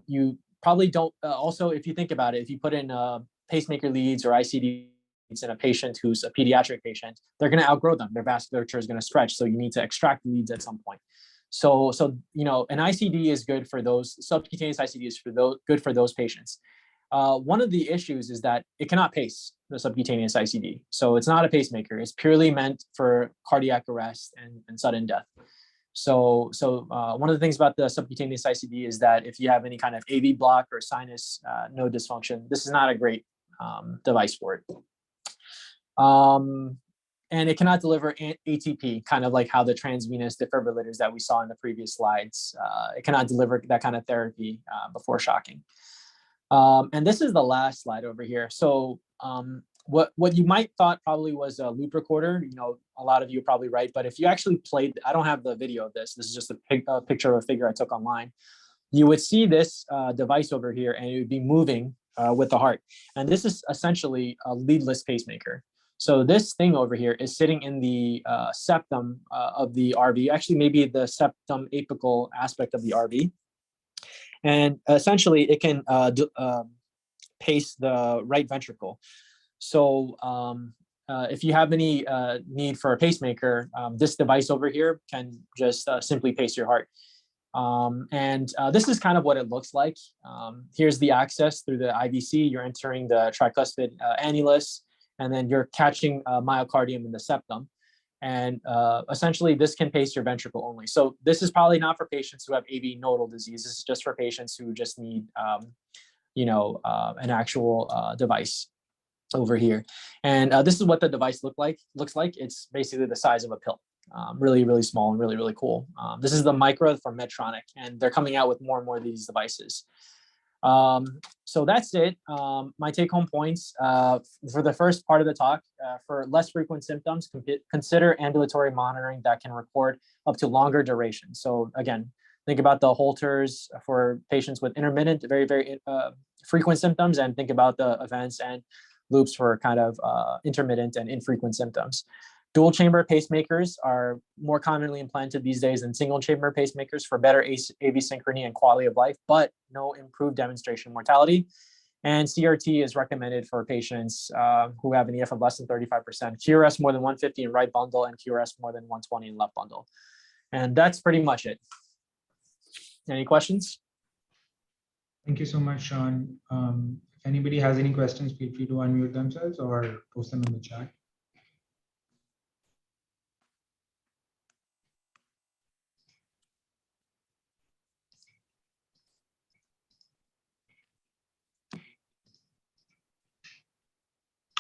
You probably don't, also, if you think about it, if you put in pacemaker leads or ICDs in a patient who's a pediatric patient, they're going to outgrow them. Their vasculature is going to stretch. So you need to extract the leads at some point. So an ICD is good for those, subcutaneous ICD is good for those patients. One of the issues is that it cannot pace the subcutaneous ICD. So it's not a pacemaker. It's purely meant for cardiac arrest and sudden death. So one of the things about the subcutaneous ICD is that if you have any kind of AV block or sinus node dysfunction, this is not a great device for it. And it cannot deliver ATP, kind of like how the transvenous defibrillators that we saw in the previous slides, it cannot deliver that kind of therapy before shocking. And this is the last slide over here. So what you might thought probably was a loop recorder, a lot of you are probably right, but if you actually played, I don't have the video of this. This is just a picture of a figure I took online. You would see this device over here, and it would be moving with the heart. And this is essentially a leadless pacemaker. So this thing over here is sitting in the septum of the RV, actually maybe the septum apical aspect of the RV. And essentially it can pace the right ventricle. So if you have any need for a pacemaker, this device over here can just simply pace your heart. And this is kind of what it looks like. Here's the access through the IVC. You're entering the tricuspid annulus, and then you're catching myocardium in the septum. And essentially, this can pace your ventricle only. So this is probably not for patients who have AV nodal disease. This is just for patients who just need, an actual device over here. And this is what the device looks like. It's basically the size of a pill. Really, really small and really, really cool. This is the Micra from Medtronic, and they're coming out with more and more of these devices. So that's it. My take-home points for the first part of the talk. For less frequent symptoms, consider ambulatory monitoring that can record up to longer duration. So again, think about the Holters for patients with intermittent, very, very frequent symptoms, and think about the events and loops for kind of intermittent and infrequent symptoms. Dual chamber pacemakers are more commonly implanted these days than single chamber pacemakers for better AV synchrony and quality of life, but no improved demonstration mortality. And CRT is recommended for patients who have an EF of less than 35%, QRS more than 150 in right bundle, and QRS more than 120 in left bundle. And that's pretty much it. Any questions? Thank you so much, Sean. If anybody has any questions, feel free to unmute themselves or post them in the chat.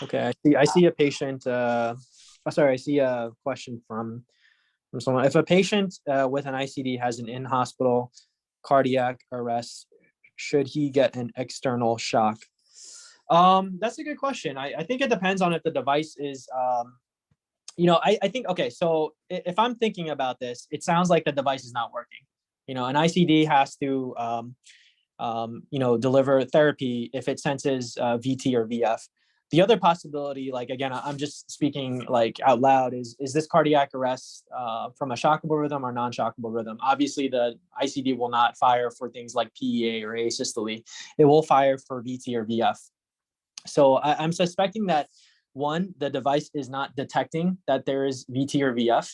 Okay, I see a patient. Sorry, I see a question from someone. If a patient with an ICD has an in-hospital cardiac arrest, should he get an external shock? That's a good question. I think it depends on if the device is, I think, okay, so if I'm thinking about this, it sounds like the device is not working. An ICD has to, deliver therapy if it senses VT or VF. The other possibility, like, again, I'm just speaking like out loud, is this cardiac arrest from a shockable rhythm or non-shockable rhythm? Obviously, the ICD will not fire for things like PEA or asystole. It will fire for VT or VF. So I'm suspecting that, one, the device is not detecting that there is VT or VF.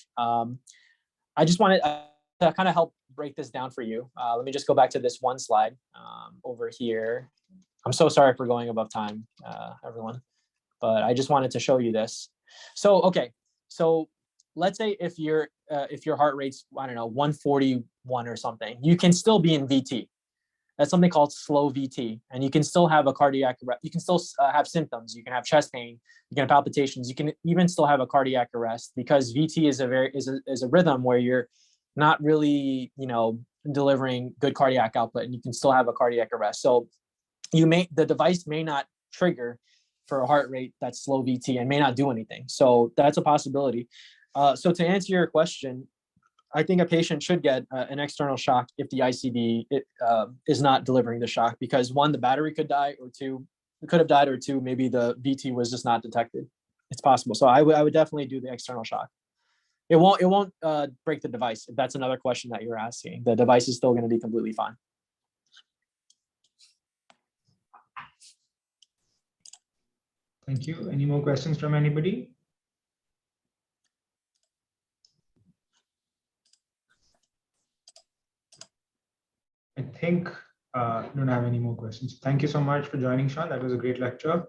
I just wanted to kind of help break this down for you. Let me just go back to this one slide over here. I'm so sorry for going above time, everyone, but I just wanted to show you this. So, okay, so let's say if your heart rate's, I don't know, 141 or something, you can still be in VT. That's something called slow VT, and you can still have a cardiac arrest. You can still have symptoms. You can have chest pain. You can have palpitations. You can even still have a cardiac arrest, because VT is a rhythm where you're not really, delivering good cardiac output, and you can still have a cardiac arrest. So the device may not trigger for a heart rate that's slow VT and may not do anything. So that's a possibility. So to answer your question, I think a patient should get an external shock if the ICD is not delivering the shock, because one, the battery could die, or two, it could have died, or two, maybe the VT was just not detected. It's possible. So I would definitely do the external shock. It won't break the device. If that's another question that you're asking, the device is still going to be completely fine. Thank you. Any more questions from anybody? I think I don't have any more questions. Thank you so much for joining, Sean. That was a great lecture.